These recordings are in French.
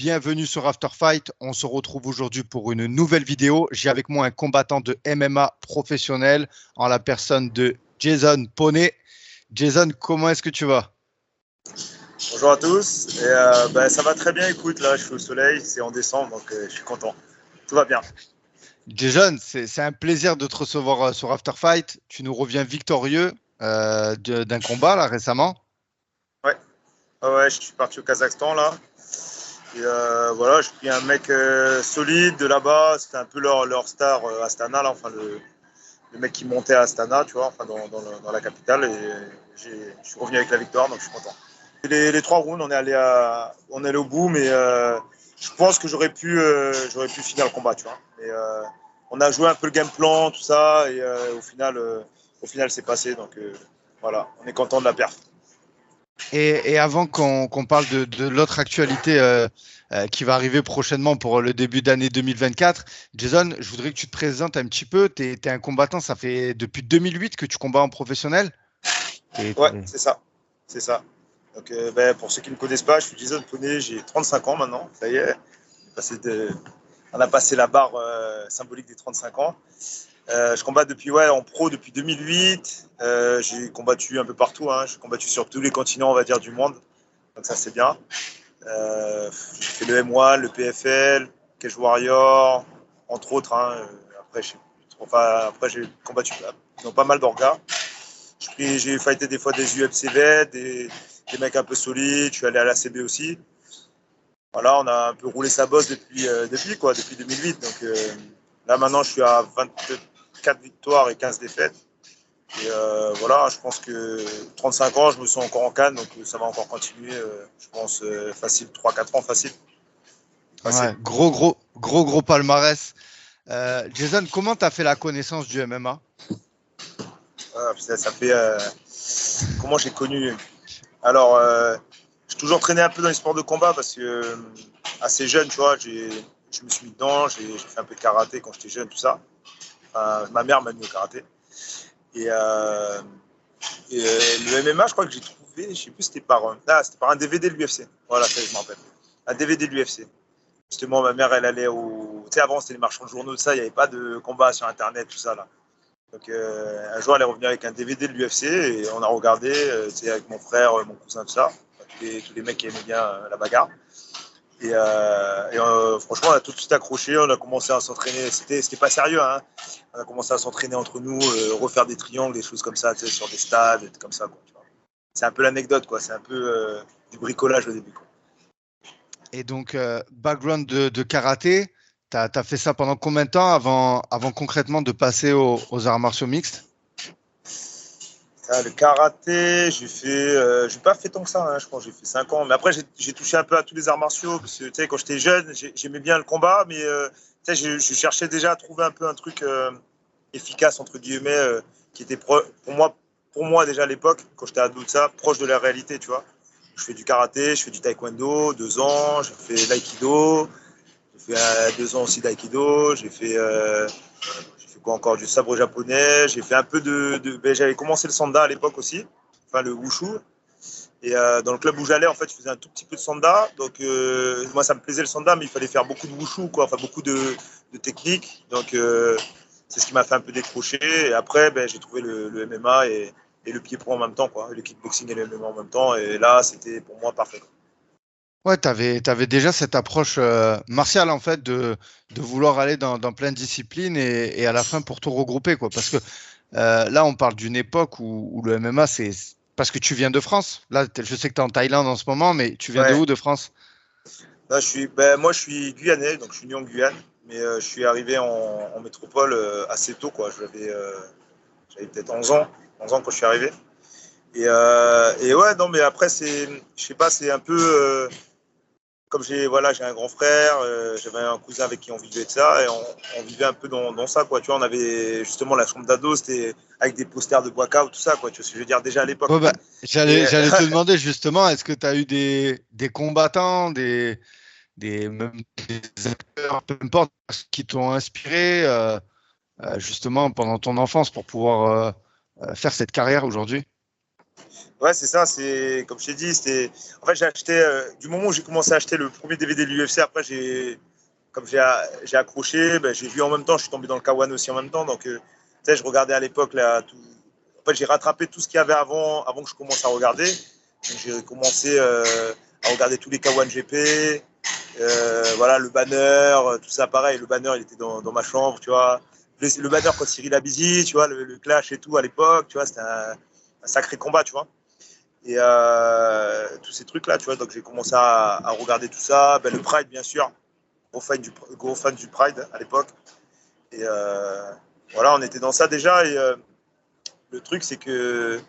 bienvenue sur After Fight. On se retrouve aujourd'hui pour une nouvelle vidéo. J'ai avec moi un combattant de MMA professionnel en la personne de Jason Poney. Jason, comment est-ce que tu vas? Bonjour à tous, ça va très bien, écoute, là je suis au soleil, c'est en décembre, donc je suis content, tout va bien. Jason, c'est un plaisir de te recevoir sur After Fight. Tu nous reviens victorieux d'un combat là récemment. Ouais, ouais, je suis parti au Kazakhstan là, et voilà, j'ai pris un mec solide de là-bas, c'était un peu leur star Astana, là, enfin le mec qui montait à Astana, tu vois, enfin dans la capitale, et je suis revenu avec la victoire, donc je suis content. Les 3 rounds, on est allé au bout, mais je pense que j'aurais pu finir le combat, tu vois. Mais on a joué un peu le game plan, tout ça, et au final, c'est passé. Donc voilà, on est content de la perf. Et avant qu'on parle de l'autre actualité qui va arriver prochainement pour le début d'année 2024, Jason, je voudrais que tu te présentes un petit peu. Tu es un combattant, ça fait depuis 2008 que tu combats en professionnel. Ouais, c'est ça. C'est ça. Donc pour ceux qui ne me connaissent pas, je suis Jason Poney, j'ai 35 ans maintenant. Ça y est, on a passé la barre symbolique des 35 ans. Je combat en pro depuis 2008. J'ai combattu un peu partout. Hein. J'ai combattu sur tous les continents, on va dire, du monde. Donc ça, c'est bien. J'ai fait le M1, le PFL, Cage Warrior, entre autres. Hein. Après, j'ai combattu dans pas mal d'orgas. J'ai fighté des fois des UFC vets, des mecs un peu solides. Je suis allé à la CB aussi. Voilà, on a un peu roulé sa bosse depuis 2008. Donc là, maintenant, je suis à 24 victoires et 15 défaites. Et voilà, je pense que 35 ans, je me sens encore en canne, donc ça va encore continuer. Je pense facile, 3-4 ans, facile. Ouais, gros palmarès. Jason, comment tu as fait la connaissance du MMA? Ça fait. Comment j'ai connu. Alors, j'ai toujours traîné un peu dans les sports de combat parce que assez jeune, tu vois, je me suis mis dedans, j'ai fait un peu de karaté quand j'étais jeune, tout ça. Ma mère m'a mis au karaté. Et, le MMA, je crois que j'ai trouvé, je sais plus, c'était par un DVD de l'UFC. Voilà, ça, je me rappelle. Un DVD de l'UFC. Justement, ma mère, elle allait au. Tu sais, avant, c'était les marchands de journaux, ça, il n'y avait pas de combat sur Internet, tout ça, là. Donc, un jour, elle est revenue avec un DVD de l'UFC et on a regardé, tu sais, avec mon frère, mon cousin, tout ça. Tous les mecs qui aimaient bien la bagarre. Et franchement, on a tout de suite accroché, on a commencé à s'entraîner. C'était pas sérieux, hein. On a commencé à s'entraîner entre nous, refaire des triangles, des choses comme ça, tu sais, sur des stades, comme ça, quoi, tu vois. C'est un peu l'anecdote, quoi. C'est un peu du bricolage au début, quoi. Et donc, background de karaté, tu as fait ça pendant combien de temps avant concrètement de passer aux arts martiaux mixtes? Le karaté, j'ai pas fait tant que ça, hein, je pense, j'ai fait 5 ans. Mais après, j'ai touché un peu à tous les arts martiaux, parce que, tu sais, quand j'étais jeune, j'aimais bien le combat, mais, tu sais, je cherchais déjà à trouver un peu un truc efficace, entre guillemets, qui était pour moi, déjà à l'époque, quand j'étais ado de ça, proche de la réalité, tu vois. Je fais du karaté, je fais du taekwondo, 2 ans, j'ai fait l'aïkido, j'ai fait 2 ans aussi d'aïkido, j'ai fait quoi encore, du sabre japonais, j'ai fait un peu j'avais commencé le sanda à l'époque aussi, enfin le wushu. Et dans le club où j'allais, en fait, je faisais un tout petit peu de sanda. Donc moi, ça me plaisait le sanda, mais il fallait faire beaucoup de wushu, quoi, enfin beaucoup de techniques. Donc c'est ce qui m'a fait un peu décrocher. Et après, j'ai trouvé le MMA et le pied-point en même temps, quoi, le kickboxing et le MMA en même temps. Et là, c'était pour moi parfait, quoi. Ouais, tu avais déjà cette approche martiale, en fait, de vouloir aller dans plein de disciplines et à la fin pour tout regrouper, quoi. Parce que là, on parle d'une époque où le MMA, c'est parce que tu viens de France. Là, je sais que tu es en Thaïlande en ce moment, mais tu viens de Ouais. où de France? Là, moi, je suis guyanais, donc je suis né en Guyane, mais je suis arrivé en métropole assez tôt, quoi. J'avais peut-être 11 ans quand je suis arrivé. Et ouais, non, mais après, je sais pas, c'est un peu comme j'ai un grand frère, j'avais un cousin avec qui on vivait de ça, et on vivait un peu dans ça, quoi. Tu vois, on avait justement la chambre d'ado, c'était avec des posters de Bois-Cao, tout ça, quoi. Tu vois ce que je veux dire, déjà à l'époque. Ouais, bah, Et, j'allais te demander justement, est-ce que tu as eu des combattants, même des acteurs, peu importe, qui t'ont inspiré justement pendant ton enfance pour pouvoir faire cette carrière aujourd'hui? Ouais, c'est ça. C'est comme je t'ai dit, c'était. En fait, j'ai acheté du moment où j'ai commencé à acheter le premier DVD de l'UFC. Après, comme j'ai accroché, ben, j'ai vu en même temps. Je suis tombé dans le K1 aussi en même temps. Donc, tu sais, je regardais à l'époque là. Tout... En fait, j'ai rattrapé tout ce qu'il y avait avant que je commence à regarder. Donc, j'ai commencé à regarder tous les K1 GP. Voilà, le banner, tout ça pareil. Le banner, il était dans ma chambre, tu vois. Le banner quand Cyril Abizi, tu vois, le clash et tout à l'époque, tu vois, c'était un sacré combat, tu vois. Et tous ces trucs-là, tu vois. Donc j'ai commencé à regarder tout ça. Ben, le Pride, bien sûr. Gros fan du Pride à l'époque. Et voilà, on était dans ça déjà. Et le truc, c'est que,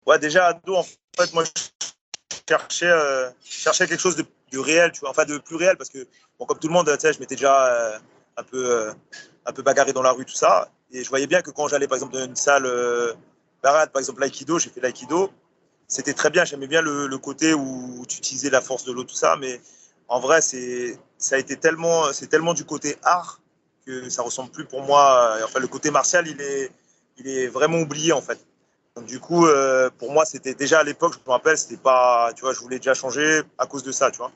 ouais, déjà ado, en fait, moi, cherchais quelque chose de réel, tu vois, enfin de plus réel, parce que, bon, comme tout le monde, tu sais, je m'étais déjà un, peu, euh, un peu bagarré dans la rue, tout ça. Et je voyais bien que quand j'allais, par exemple, dans une salle parade, par exemple, l'aïkido, j'ai fait l'aïkido, c'était très bien. J'aimais bien le côté où tu utilisais la force de l'eau, tout ça. Mais en vrai, c'est tellement du côté art que ça ressemble plus pour moi. Enfin, le côté martial, il est vraiment oublié, en fait. Donc, du coup, pour moi, c'était déjà à l'époque, je me rappelle, c'était pas, tu vois, je voulais déjà changer à cause de ça, tu vois.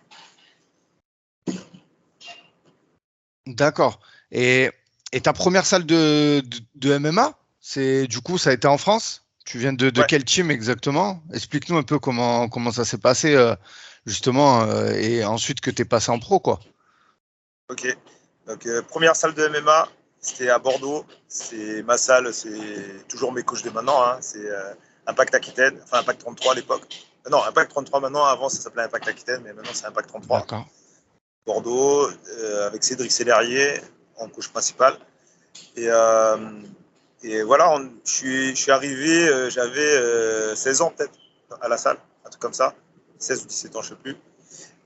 D'accord. Et, et ta première salle de MMA, du coup, ça a été en France? Tu viens de Ouais, quel team exactement? Explique-nous un peu comment ça s'est passé, justement, et ensuite que tu es passé en pro, quoi. ok. Donc, première salle de MMA, c'était à Bordeaux. C'est ma salle, c'est toujours mes coachs de maintenant. Hein. C'est Impact Aquitaine, enfin Impact 33 à l'époque. Non, Impact 33 maintenant. Avant, ça s'appelait Impact Aquitaine, mais maintenant, c'est Impact 33. D'accord. Bordeaux, avec Cédric Sellerier en coach principal. Et, voilà, je suis arrivé, j'avais 16 ans peut-être à la salle, un truc comme ça, 16 ou 17 ans, je ne sais plus.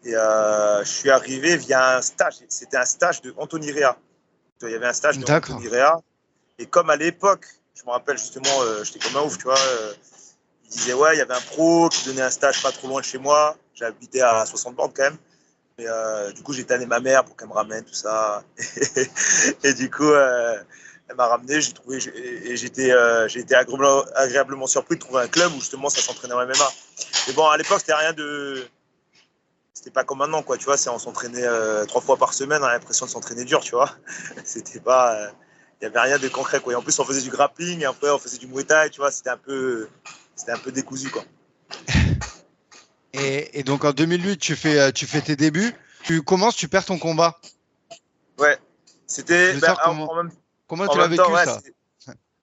Et je suis arrivé via un stage, c'était un stage de Anthony Rea. Il y avait un stage de D'accord. Anthony Rea. Et comme à l'époque, je me rappelle justement, j'étais comme un ouf, tu vois, il disait, ouais, il y avait un pro qui donnait un stage pas trop loin de chez moi. J'habitais à 60 bornes quand même. Et du coup, j'ai tanné ma mère pour qu'elle me ramène, tout ça. Et du coup, elle m'a ramené, j'ai été agréablement surpris de trouver un club où justement ça s'entraînait en MMA. Mais bon, à l'époque, c'était pas comme maintenant, quoi, tu vois, on s'entraînait 3 fois par semaine, on a l'impression de s'entraîner dur, tu vois. C'était pas, il y avait rien de concret, quoi. Et en plus, on faisait du grappling, et après, on faisait du muay thai, tu vois, c'était un peu décousu, quoi. Et donc en 2008, tu fais tes débuts. Tu commences, tu perds ton combat. Ouais, Je c'était, veux ben, savoir comment en tu l'as même temps, vécu, ouais, ça. c'était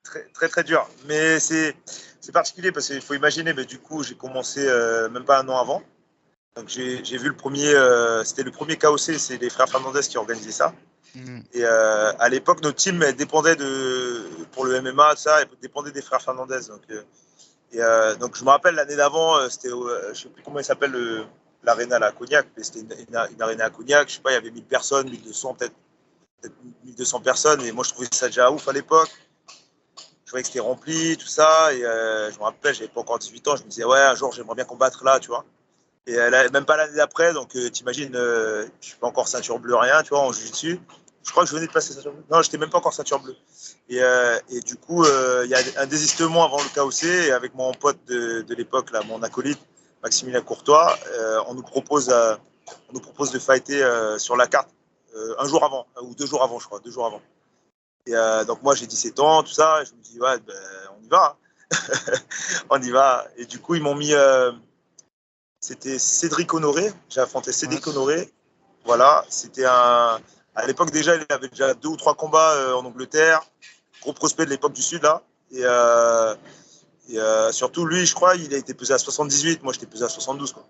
très, très, très dur. Mais c'est particulier parce qu'il faut imaginer, mais du coup, j'ai commencé même pas un an avant. Donc, j'ai vu c'était le premier KOC, c'est les frères Fernandez qui organisaient ça. Hmm. Et à l'époque, notre team elle dépendait pour le MMA, ça, elle dépendait des frères Fernandez. Donc je me rappelle l'année d'avant, c'était, je sais plus comment il s'appelle l'aréna à Cognac, mais c'était une aréna à Cognac, je sais pas, il y avait 1000 personnes, 1200 peut-être 1200 personnes, et moi je trouvais ça déjà ouf à l'époque. Je voyais que c'était rempli, tout ça, et je me rappelle, j'avais pas encore 18 ans, je me disais, ouais, un jour j'aimerais bien combattre là, tu vois. Et même pas l'année d'après, donc t'imagines, je suis pas encore ceinture bleue, rien, tu vois, en jiu-jitsu. Je crois que je venais de passer ceinture bleue. Non, j'étais même pas encore ceinture bleue. Et du coup, il y a un désistement avant le KOC, et avec mon pote de l'époque, là, mon acolyte, Maximilien Courtois, on nous propose de fighter sur la carte un jour avant, ou 2 jours avant, je crois, 2 jours avant. Et donc moi j'ai 17 ans, tout ça, et je me dis ouais, ben, on y va, hein. On y va. Et du coup ils m'ont mis, c'était Cédric Honoré, j'ai affronté Ouais. Cédric Honoré, voilà, à l'époque déjà il avait déjà 2 ou 3 combats en Angleterre, gros prospect de l'époque du Sud là, et surtout lui je crois il a été pesé à 78, moi j'étais pesé à 72 quoi.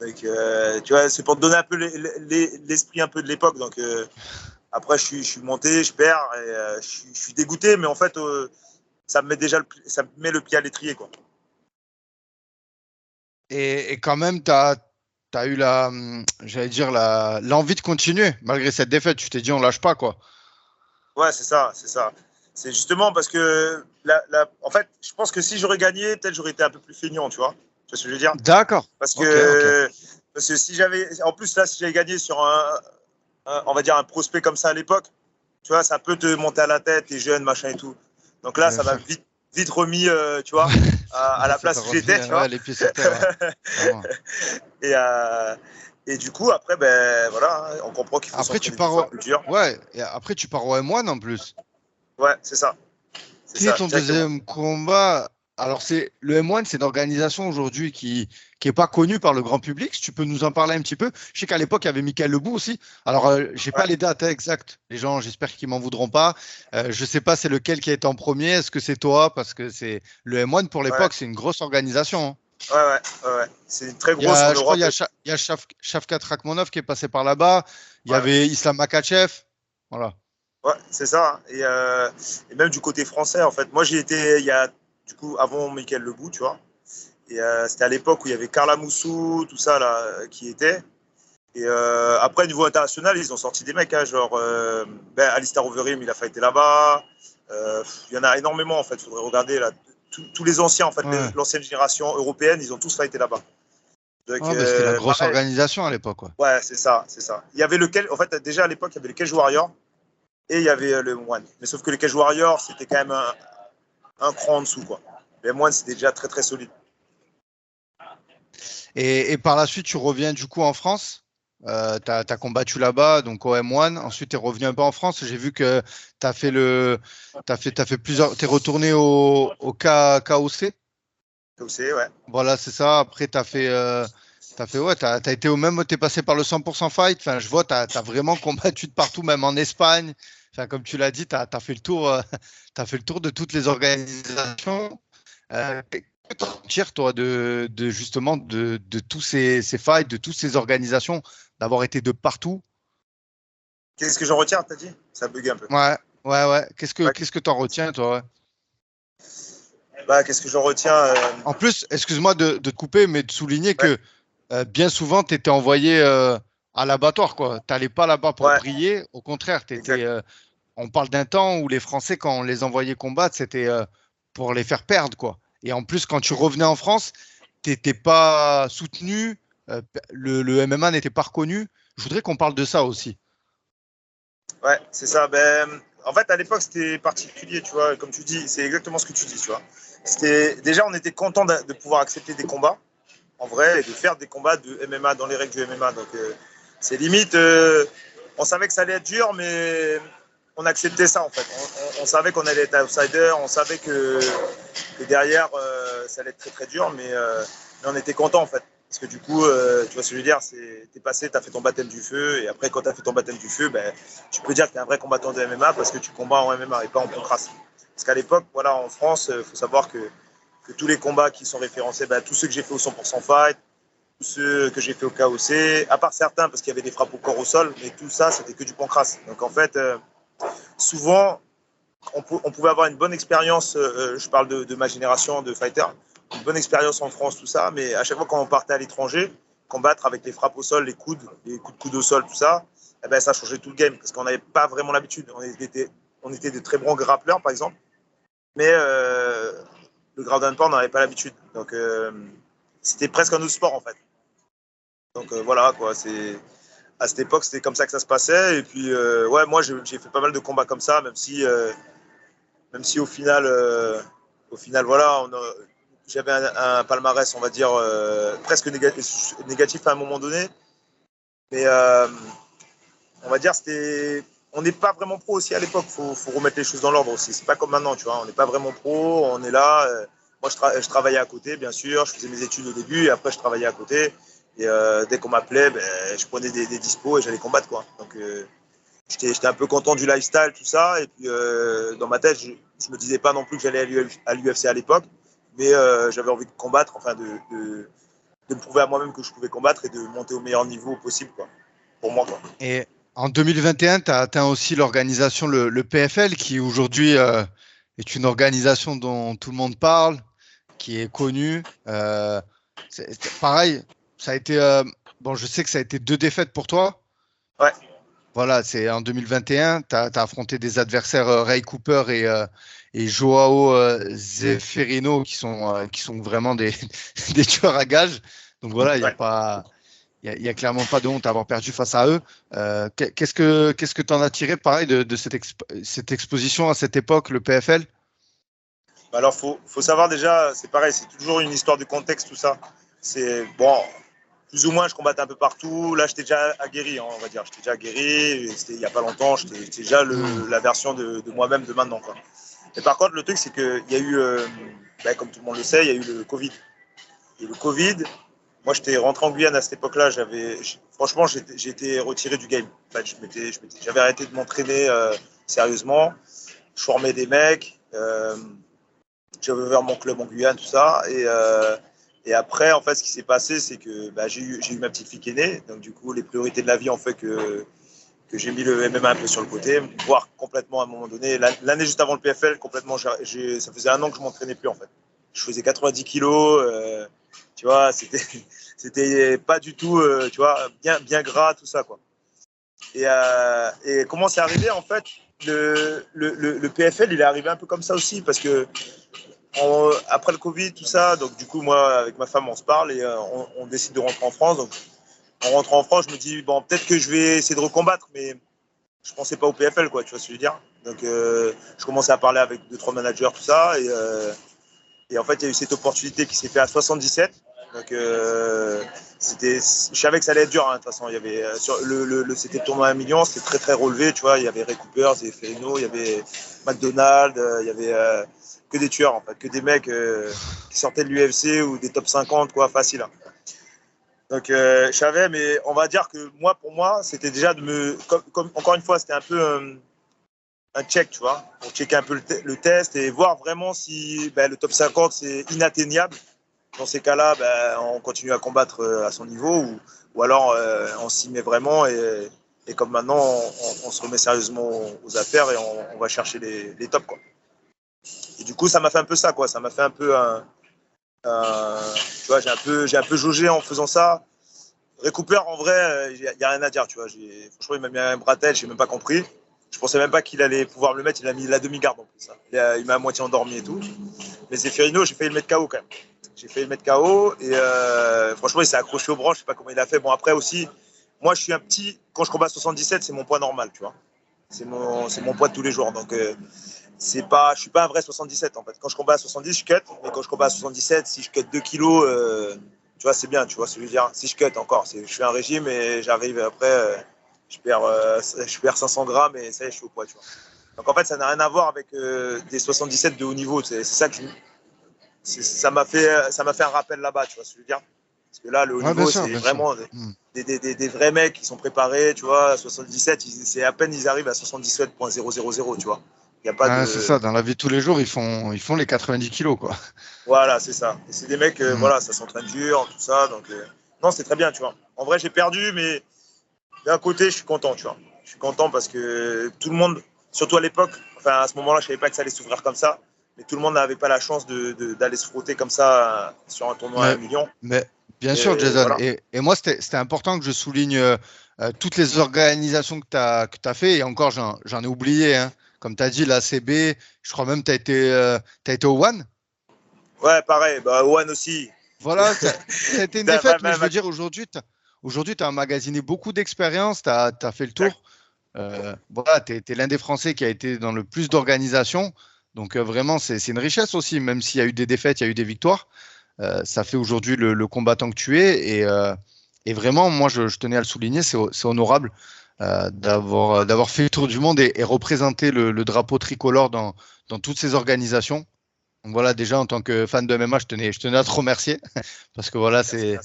Donc tu vois c'est pour te donner un peu l'esprit un peu de l'époque, donc après je suis monté, je perds, et je suis dégoûté, mais en fait ça me met le pied à l'étrier quoi. Et quand même, tu as eu j'allais dire, l'envie de continuer, malgré cette défaite. Tu t'es dit, on lâche pas, quoi. Ouais, c'est ça, c'est ça. C'est justement parce que, en fait, je pense que si j'aurais gagné, peut-être j'aurais été un peu plus feignant, tu vois. Tu vois ce que je veux dire? D'accord. Parce Ok, ok. que, parce que si j'avais, en plus là, si j'avais gagné sur on va dire un prospect comme ça à l'époque, tu vois, ça peut te monter à la tête, t'es jeune, machin et tout. Donc là, Bien ça m'a sûr. vite remis, tu vois. à la place où j'étais, tu vois. Ouais, les pieds sur terre. Ouais. Et du coup, après, ben voilà, on comprend qu'il faut s'entraîner deux fois plus dur. Ouais, et après, tu pars au M1 en plus. Ouais, c'est ça. Qui est ton deuxième combat? Alors, le M1, c'est une organisation aujourd'hui qui n'est pas connue par le grand public. Si tu peux nous en parler un petit peu. Je sais qu'à l'époque, il y avait Michael Lebou aussi. Alors, je n'ai pas les dates exactes. Les gens, j'espère qu'ils m'en voudront pas. Je ne sais pas c'est lequel qui a été en premier. Est-ce que c'est toi? Parce que le M1, pour l'époque, c'est une grosse organisation. Ouais. C'est une très grosse en Je crois Europe. Il y a Shavkat Rakhmonov qui est passé par là-bas. Il y avait Islam Makhachev. Voilà. Ouais, c'est ça. Et même du côté français, en fait. Moi, j'y étais du coup, avant Michael Lebou, tu vois. Et c'était à l'époque où il y avait Carla Moussou, tout ça, là, qui était. Et après, au niveau international, ils ont sorti des mecs, hein, genre Alistair Overeem, il a fighté là-bas. Il y en a énormément, en fait. Il faudrait regarder là. Tous les anciens, en fait, l'ancienne génération européenne, ils ont tous fighté là-bas. C'était la grosse organisation à l'époque. Ouais, c'est ça. Il y avait en fait, déjà à l'époque, il y avait le Cage Warrior et il y avait le M1. Mais sauf que le Cage Warrior, c'était quand même un cran en dessous, quoi. Le M1, c'était déjà très, très solide. Et par la suite, tu reviens du coup en France. Tu as combattu là-bas, donc au M1. Ensuite, tu es revenu un peu en France. J'ai vu que tu as fait plusieurs. Tu es retourné au KOC. KOC, ouais. Voilà, c'est ça. Après, tu as fait. T'as été au même, t'es passé par le 100% fight. Enfin, je vois, t'as vraiment combattu de partout, même en Espagne. Enfin, comme tu l'as dit, t'as fait le tour, t'as fait le tour de toutes les organisations. Qu'est-ce que tu retires, toi, justement de tous ces fights, de toutes ces organisations, d'avoir été de partout? Qu'est-ce que j'en retiens, t'as dit? Ça bug un peu. Ouais. Qu'est-ce que t'en retiens, toi? Bah, qu'est-ce que j'en retiens En plus, excuse-moi de te couper, mais de souligner que bien souvent, tu étais envoyé à l'abattoir, quoi. Tu n'allais pas là-bas pour briller. Au contraire, on parle d'un temps où les Français, quand on les envoyait combattre, c'était pour les faire perdre, quoi. Et en plus, quand tu revenais en France, tu n'étais pas soutenu. Le MMA n'était pas reconnu. Je voudrais qu'on parle de ça aussi. Ouais, c'est ça. En fait, à l'époque, c'était particulier, tu vois. Comme tu dis, c'est exactement ce que tu dis, tu vois. Déjà, on était content de pouvoir accepter des combats, en vrai, et de faire des combats de MMA dans les règles du MMA. Donc, c'est limite, on savait que ça allait être dur, mais on acceptait ça, en fait. On savait qu'on allait être outsider, on savait que derrière, ça allait être très, très dur, mais on était content, en fait. Parce que du coup, tu vois ce que je veux dire, t'es passé, t'as fait ton baptême du feu, et après, quand t'as fait ton baptême du feu, tu peux dire que t'es un vrai combattant de MMA parce que tu combats en MMA et pas en concrasse. Parce qu'à l'époque, voilà, en France, il faut savoir que tous les combats qui sont référencés, tous ceux que j'ai fait au 100% fight, tous ceux que j'ai fait au KOC, à part certains parce qu'il y avait des frappes au corps au sol, mais tout ça, c'était que du pancrace. Donc en fait, souvent, on pouvait avoir une bonne expérience, je parle de ma génération de fighters, une bonne expérience en France, tout ça, mais à chaque fois quand on partait à l'étranger, combattre avec les frappes au sol, les coups de coude au sol, tout ça, ça changeait tout le game parce qu'on n'avait pas vraiment l'habitude. On était de très bons grappleurs, par exemple, mais le ground and pound, on n'avait pas l'habitude. Donc, c'était presque un autre sport, en fait. Donc, voilà, quoi. À cette époque, c'était comme ça que ça se passait. Et puis, moi, j'ai fait pas mal de combats comme ça, même si au final, voilà, j'avais un palmarès, on va dire, presque négatif à un moment donné. Mais on va dire, on n'est pas vraiment pro aussi à l'époque. Faut remettre les choses dans l'ordre aussi. C'est pas comme maintenant, tu vois. On n'est pas vraiment pro. On est là. Moi, je travaillais à côté, bien sûr. Je faisais mes études au début et après, je travaillais à côté. Et dès qu'on m'appelait, je prenais des dispos et j'allais combattre, quoi. Donc, j'étais un peu content du lifestyle, tout ça. Et puis, dans ma tête, je me disais pas non plus que j'allais à l'UFC à l'époque, mais j'avais envie de combattre, enfin, de me prouver à moi-même que je pouvais combattre et de monter au meilleur niveau possible, quoi. Pour moi, quoi. Et en 2021, tu as atteint aussi l'organisation, le PFL, qui aujourd'hui est une organisation dont tout le monde parle, qui est connue. Pareil, ça a été. Bon, je sais que ça a été 2 défaites pour toi. Ouais. Voilà, c'est en 2021. Tu as affronté des adversaires Ray Cooper et Joao Zeferino, qui sont vraiment des tueurs à gages. Donc voilà, il n'y a pas. Il n'y a clairement pas de honte à avoir perdu face à eux. Qu'est-ce que tu en as tiré, pareil, de cette exposition à cette époque, le PFL? Alors, faut savoir déjà, c'est pareil, c'est toujours une histoire de contexte, tout ça. C'est bon, plus ou moins, je combattais un peu partout. Là, j'étais déjà aguerri, hein, on va dire. J'étais déjà aguerri. C'était il n'y a pas longtemps. J'étais déjà la version de moi-même de maintenant, quoi. Et par contre, le truc, c'est qu'il y a eu, comme tout le monde le sait, il y a eu le Covid. Et le Covid, moi, j'étais rentré en Guyane à cette époque-là. Franchement, j'ai été retiré du game. En fait, j'avais arrêté de m'entraîner sérieusement. Je formais des mecs. J'avais ouvert mon club en Guyane, tout ça. Et après, en fait, ce qui s'est passé, c'est que j'ai eu ma petite fille qui est née. Donc, du coup, les priorités de la vie ont fait que j'ai mis le MMA un peu sur le côté, voire complètement à un moment donné. L'année juste avant le PFL, complètement, ça faisait 1 an que je ne m'entraînais plus, en fait. Je faisais 90 kilos. Tu vois, c'était pas du tout, tu vois, bien gras, tout ça, quoi. Et comment c'est arrivé, en fait, le PFL, il est arrivé un peu comme ça aussi, parce que après le Covid, tout ça, donc du coup, moi, avec ma femme, on se parle et on décide de rentrer en France. Donc, en rentrant en France, je me dis, bon, peut-être que je vais essayer de recombattre, mais je pensais pas au PFL, quoi, tu vois ce que je veux dire. Donc, je commençais à parler avec 2-3 managers, tout ça, et en fait, il y a eu cette opportunité qui s'est faite à 77. Donc, je savais que ça allait être dur, hein, de toute façon. Il y avait, c'était le tournoi à 1 million, c'était très, très relevé, tu vois. Il y avait Ray Cooper, il y avait Ferrino, il y avait McDonald, il y avait que des tueurs, en fait, que des mecs qui sortaient de l'UFC ou des top 50, quoi, facile. Hein. Donc, je savais, mais on va dire que pour moi, c'était déjà encore une fois, c'était un peu un check, tu vois, pour checker un peu le test et voir vraiment si le top 50, c'est inatteignable. Dans ces cas-là, on continue à combattre à son niveau ou alors on s'y met vraiment et comme maintenant, on se remet sérieusement aux affaires et on va chercher les tops, quoi. Et du coup, ça m'a fait un peu ça, quoi. Ça m'a fait un peu tu vois, j'ai un peu jaugé en faisant ça. Ray Cooper, en vrai, il n'y a rien à dire, tu vois. Franchement, il m'a mis un bratel, je n'ai même pas compris. Je pensais même pas qu'il allait pouvoir me le mettre. Il a mis la demi-garde en plus. Hein. Il m'a à moitié endormi et tout. Mais Zeffirino, j'ai failli le mettre KO quand même. J'ai failli le mettre KO et franchement, il s'est accroché aux branches. Je sais pas comment il a fait. Bon, après aussi, moi, je suis un petit. Quand je combats 77, c'est mon poids normal, tu vois. C'est mon poids de tous les jours. Donc, je suis pas un vrai 77 en fait. Quand je combats à 70, je cut. Mais quand je combats à 77, si je cut 2 kilos, tu vois, c'est bien. Tu vois ce que je veux dire. Si je cut encore, je fais un régime et j'arrive après, je perds 500 grammes et ça y est, je suis au poids, tu vois. Donc en fait, ça n'a rien à voir avec des 77 de haut niveau. C'est ça que ça m'a fait un rappel là-bas, tu vois ce que je veux dire. Parce que là, le haut niveau, c'est vraiment des vrais mecs qui sont préparés, tu vois. 77, c'est à peine ils arrivent à 77.000, tu vois. Y a pas c'est ça, dans la vie de tous les jours, ils font les 90 kilos, quoi. Voilà, c'est ça. Et c'est des mecs, voilà, ça s'entraîne dur, tout ça. Donc, non, c'est très bien, tu vois. En vrai, j'ai perdu, mais d'un côté, je suis content, tu vois. Je suis content parce que tout le monde, surtout à l'époque, enfin, à ce moment-là, je savais pas que ça allait s'ouvrir comme ça. Mais tout le monde n'avait pas la chance d'aller se frotter comme ça sur un tournoi à 1 million. Mais bien sûr, Jason. Voilà. Et moi, c'était important que je souligne toutes les organisations que tu as fait. Et encore, j'en ai oublié. Hein. Comme tu as dit, l'ACB, je crois même que tu as été au One. Ouais, pareil. Au One aussi. Voilà, ça a été une défaite. Mais je veux dire, aujourd'hui, tu as emmagasiné beaucoup d'expérience. Tu as fait le tour. Voilà, tu es l'un des Français qui a été dans le plus d'organisations. Donc, vraiment, c'est une richesse aussi. Même s'il y a eu des défaites, il y a eu des victoires. Ça fait aujourd'hui le combattant que tu es et vraiment, moi, je tenais à le souligner, c'est honorable d'avoir fait le tour du monde et représenter le drapeau tricolore dans toutes ces organisations. Donc voilà, déjà, en tant que fan de MMA, je tenais à te remercier parce que voilà, c'est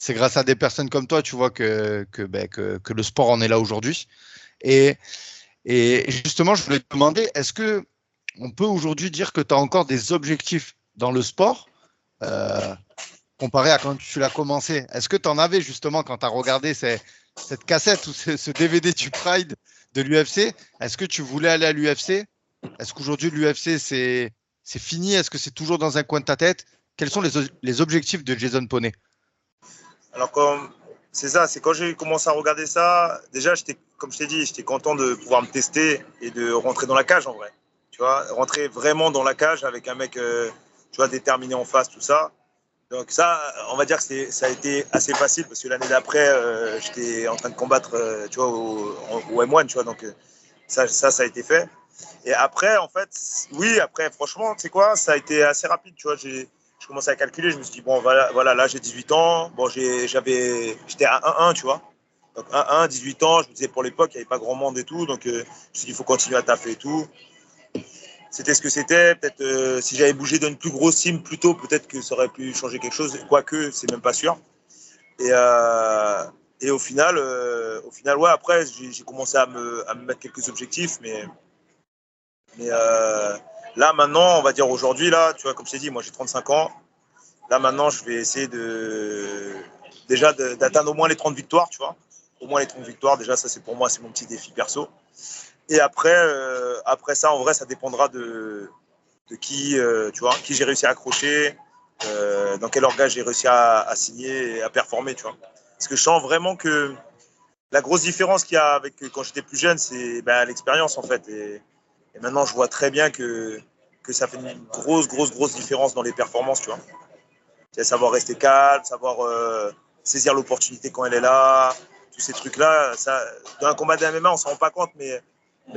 grâce à des personnes comme toi, tu vois, que le sport en est là aujourd'hui. Et justement, je voulais te demander, est-ce que on peut aujourd'hui dire que tu as encore des objectifs dans le sport comparé à quand tu l'as commencé? Est-ce que tu en avais justement quand tu as regardé cette cassette ou ce DVD du Pride de l'UFC? Est-ce que tu voulais aller à l'UFC? Est-ce qu'aujourd'hui l'UFC c'est fini? Est-ce que c'est toujours dans un coin de ta tête? Quels sont les objectifs de Jason Poney? Alors, c'est ça, c'est quand j'ai commencé à regarder ça, déjà, comme je t'ai dit, j'étais content de pouvoir me tester et de rentrer dans la cage en vrai. Tu vois, rentrer vraiment dans la cage avec un mec, tu vois, déterminé en face, tout ça. Donc ça, on va dire que ça a été assez facile parce que l'année d'après, j'étais en train de combattre, tu vois, au M1, tu vois, donc ça a été fait. Et après, en fait, oui, après, franchement, tu sais quoi, ça a été assez rapide, tu vois. Je commençais à calculer, je me suis dit, bon, voilà là, j'ai 18 ans. Bon, j'étais à 1-1, tu vois. Donc, 1-1, 18 ans, je me disais, pour l'époque, il n'y avait pas grand monde et tout. Donc, je me suis dit, il faut continuer à taffer et tout. C'était ce que c'était. Peut-être si j'avais bougé dans une plus grosse team plus tôt, peut-être que ça aurait pu changer quelque chose. Quoique, c'est même pas sûr. Et au final, ouais, après, j'ai commencé à me mettre quelques objectifs, mais là, maintenant, on va dire aujourd'hui, là, tu vois, comme je t'ai dit, moi j'ai 35 ans. Là, maintenant, je vais essayer d'atteindre au moins les 30 victoires, tu vois. Au moins les 30 victoires, déjà, ça, c'est pour moi, c'est mon petit défi perso. Et après ça, en vrai, ça dépendra de qui, tu vois, qui j'ai réussi à accrocher, dans quel organe j'ai réussi à signer et à performer, tu vois. Parce que je sens vraiment que la grosse différence qu'il y a avec quand j'étais plus jeune, c'est l'expérience, en fait. Et maintenant, je vois très bien que ça fait une grosse différence dans les performances, tu vois. C'est savoir rester calme, savoir saisir l'opportunité quand elle est là, tous ces trucs-là. Dans un combat de MMA, on ne s'en rend pas compte, mais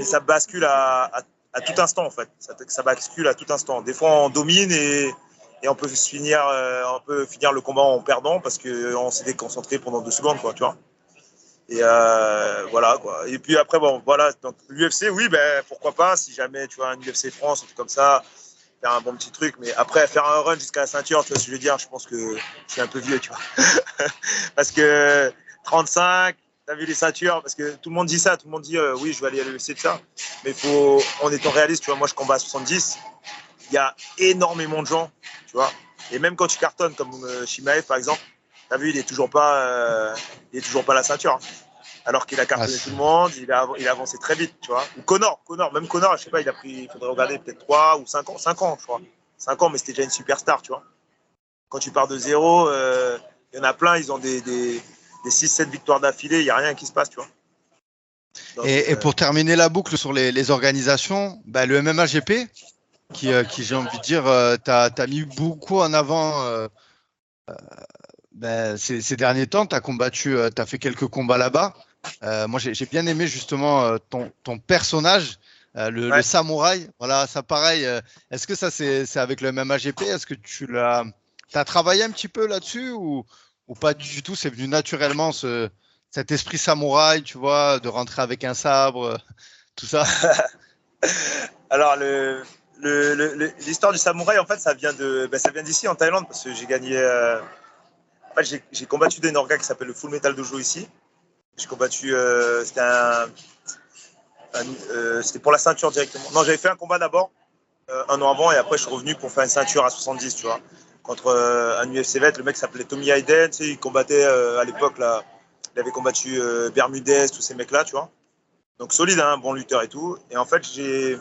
ça bascule à tout instant, en fait. Ça bascule à tout instant. Des fois, on domine et on peut finir le combat en perdant parce qu'on s'est déconcentré pendant 2 secondes, quoi, tu vois. Et voilà, quoi. Et puis après, bon, voilà, donc l'UFC, oui, pourquoi pas, si jamais tu vois un UFC France, un truc comme ça, faire un bon petit truc, mais après, faire un run jusqu'à la ceinture, tu vois ce que je veux dire, je pense que je suis un peu vieux, tu vois. Parce que 35, t'as vu les ceintures, parce que tout le monde dit ça, tout le monde dit oui, je vais aller à l'UFC de ça, mais en étant réaliste, tu vois, moi je combats à 70, il y a énormément de gens, tu vois, et même quand tu cartonnes, comme Shimaev par exemple, t'as vu, il est toujours pas la ceinture, hein. Alors qu'il a cartonné tout le monde, il a avancé très vite, tu vois. Ou Connor, même Connor, je sais pas, il a pris, il faudrait regarder peut-être 3 ou 5 ans, je crois. 5 ans, mais c'était déjà une superstar, tu vois. Quand tu pars de zéro, il y en a plein, ils ont des 6-7 victoires d'affilée, il n'y a rien qui se passe, tu vois. Donc, et pour terminer la boucle sur les organisations, le MMAGP, qui j'ai envie de dire, tu as mis beaucoup en avant ces derniers temps. Tu as combattu, tu as fait quelques combats là-bas. Moi, j'ai bien aimé justement ton personnage, le samouraï. Voilà, ça pareil. Est-ce que ça, c'est avec le MMAGP? Est-ce que tu as travaillé un petit peu là-dessus ou pas du tout? C'est venu naturellement cet esprit samouraï, tu vois, de rentrer avec un sabre, tout ça. Alors, l'histoire du samouraï, en fait, ça vient d'ici, en Thaïlande, parce que j'ai gagné. En fait, j'ai combattu des Norgas qui s'appelle le Full Metal Dojo ici. J'ai combattu. C'était pour la ceinture directement. Non, j'avais fait un combat d'abord, un an avant, et après, je suis revenu pour faire une ceinture à 70, tu vois. Contre un UFC vet, le mec s'appelait Tommy Hayden, tu sais, il combattait à l'époque, là, il avait combattu Bermudez, tous ces mecs-là, tu vois. Donc solide, hein, bon lutteur et tout. Et en fait, j'ai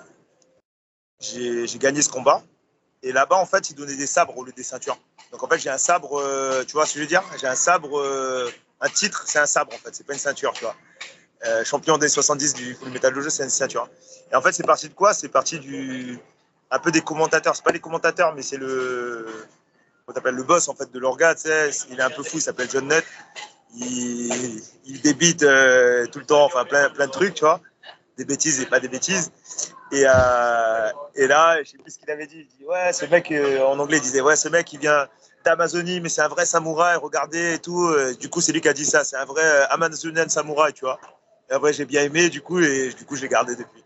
gagné ce combat. Et là-bas, en fait, ils donnaient des sabres au lieu des ceintures. Donc en fait, j'ai un sabre, tu vois ce que je veux dire? J'ai un sabre, un titre, c'est un sabre en fait, c'est pas une ceinture, tu vois. Champion des 70 du Full Metal Dojo, c'est une ceinture. Et en fait, c'est parti de quoi? C'est parti un peu des commentateurs. C'est pas les commentateurs, mais c'est on t'appelle le boss en fait de l'orga, tu sais. Il est un peu fou, il s'appelle John Nutt. Il débite tout le temps, enfin plein de trucs, tu vois. Des bêtises et pas des bêtises. Et là, je sais plus ce qu'il avait dit. Il dit ouais, ce mec, en anglais, il disait ouais, ce mec, il vient d'Amazonie, mais c'est un vrai samouraï, regardez et tout. Du coup, c'est lui qui a dit ça. C'est un vrai Amazonian samouraï, tu vois. Et après, j'ai bien aimé, du coup, je l'ai gardé depuis.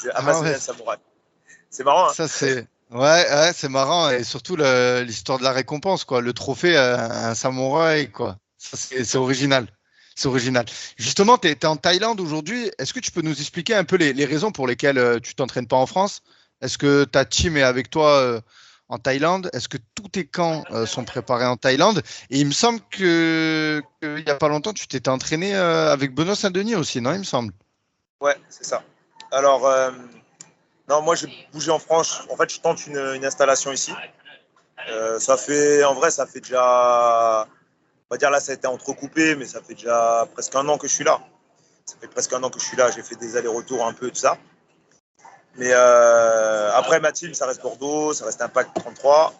C'est Amazonian samouraï. C'est marrant, hein. Ça, c'est. Ouais, c'est marrant. Et surtout l'histoire de la récompense, quoi. Le trophée un samouraï, quoi. Ça, c'est original. C'est original. Justement, tu es en Thaïlande aujourd'hui. Est-ce que tu peux nous expliquer un peu les raisons pour lesquelles tu t'entraînes pas en France? Est-ce que ta team est avec toi en Thaïlande? Est-ce que tous tes camps sont préparés en Thaïlande? Et il me semble qu'il n'y a pas longtemps, tu t'étais entraîné avec Benoît Saint-Denis aussi, non? Il me semble. Ouais, c'est ça. Alors, non, moi, j'ai bougé en France. En fait, je tente une installation ici. En vrai, ça fait déjà, on va dire là, ça a été entrecoupé, mais ça fait déjà presque un an que je suis là. Ça fait presque un an que je suis là. J'ai fait des allers-retours un peu, tout ça. Mais après, ma team, ça reste Bordeaux, ça reste Impact 33.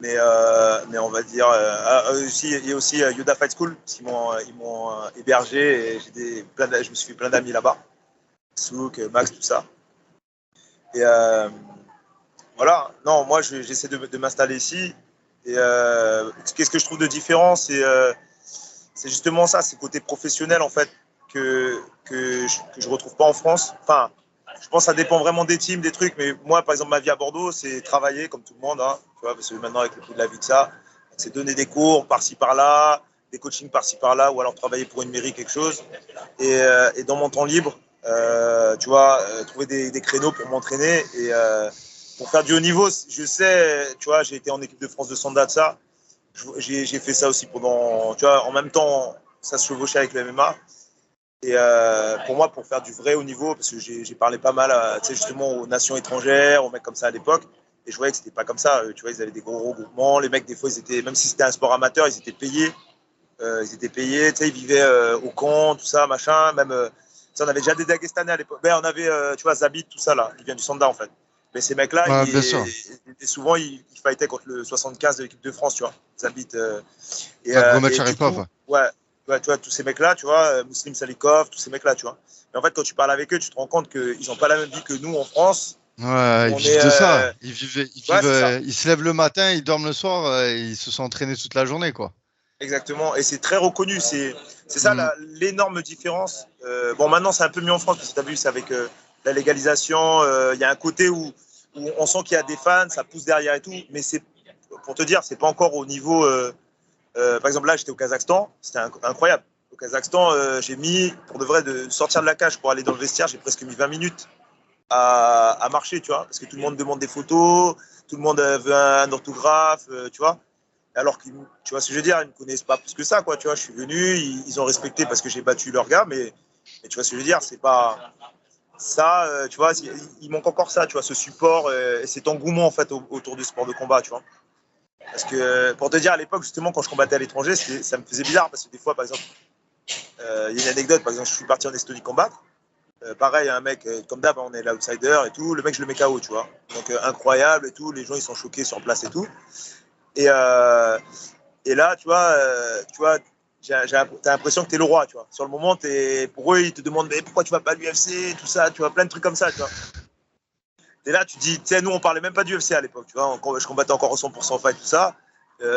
Mais on va dire, il y a aussi Yoda Fight School, parce qu'ils m'ont hébergé et je me suis fait plein d'amis là-bas. Souk, Max, tout ça. Et voilà, non, moi j'essaie de m'installer ici. Et qu'est-ce que je trouve de différent, c'est justement ça, c'est le côté professionnel en fait que je retrouve pas en France. Enfin, je pense que ça dépend vraiment des teams, des trucs. Mais moi, par exemple, ma vie à Bordeaux, c'est travailler comme tout le monde, hein, tu vois, parce que maintenant avec le coût de la vie de ça, c'est donner des cours par-ci par-là, des coachings par-ci par-là, ou alors travailler pour une mairie, quelque chose. Et dans mon temps libre, tu vois, trouver des créneaux pour m'entraîner et pour faire du haut niveau. Je sais, tu vois, j'ai été en équipe de France de Sanda de ça. J'ai fait ça aussi pendant, tu vois, en même temps, ça se chevauchait avec le MMA. Et pour moi, pour faire du vrai haut niveau, parce que j'ai parlé pas mal, tu sais, justement, aux nations étrangères, aux mecs comme ça à l'époque, et je voyais que c'était pas comme ça. Tu vois, ils avaient des gros regroupements. Les mecs, des fois, ils étaient, même si c'était un sport amateur, ils étaient payés. Tu sais, ils vivaient au camp, tout ça, machin. Même, ça, on avait déjà des Dagestanais à l'époque. Ben, on avait, tu vois, Zabit, tout ça, là, qui vient du Sanda, en fait. Mais ces mecs-là, Ouais, bien sûr. souvent, ils fightaient contre le 75 de l'équipe de France, tu vois. Zabit. Gomet Et du coup, Sharipov. ouais, tu vois, tous ces mecs-là, tu vois, Muslim Salikov, tous ces mecs-là, tu vois. Mais en fait, quand tu parles avec eux, tu te rends compte qu'ils n'ont pas la même vie que nous en France. Ouais, ils On vivent est. de ça. Ouais, c'est ça. Ils se lèvent le matin, ils dorment le soir, et ils se sont entraînés toute la journée, quoi. Exactement. Et c'est très reconnu. C'est ça Mm. l'énorme différence. Bon, maintenant, c'est un peu mieux en France, parce que tu as vu, c'est avec la légalisation. Il y a un côté où on sent qu'il y a des fans, ça pousse derrière et tout. Mais c'est, pour te dire, c'est pas encore au niveau. Par exemple, là, j'étais au Kazakhstan. C'était incroyable. Au Kazakhstan, j'ai mis, pour de vrai, de sortir de la cage pour aller dans le vestiaire, j'ai presque mis 20 minutes à marcher, tu vois. Parce que tout le monde demande des photos, tout le monde veut un orthographe, tu vois. Alors qu'ils, tu vois ce que je veux dire, ils ne me connaissent pas plus que ça, quoi, tu vois. Je suis venu, ils ont respecté parce que j'ai battu leur gars, mais tu vois ce que je veux dire, c'est pas ça, tu vois, il manque encore ça, tu vois, ce support et cet engouement, en fait, autour du sport de combat, tu vois. Parce que, pour te dire, à l'époque, justement, quand je combattais à l'étranger, ça me faisait bizarre parce que des fois, par exemple, il y a une anecdote, par exemple, je suis parti en Estonie combattre. Pareil, un mec, comme d'hab, on est l'outsider et tout. Le mec, je le mets KO, tu vois. Donc, incroyable et tout. Les gens, ils sont choqués sur place et tout. Et, et là, tu vois t'as l'impression que t'es le roi, tu vois. Sur le moment, pour eux, ils te demandent mais pourquoi tu vas pas à l'UFC, tout ça, tu vois, plein de trucs comme ça, tu vois. Et là, tu dis, tu sais, nous, on parlait même pas d'UFC à l'époque, tu vois. Je combattais encore au 100% fight, tout ça.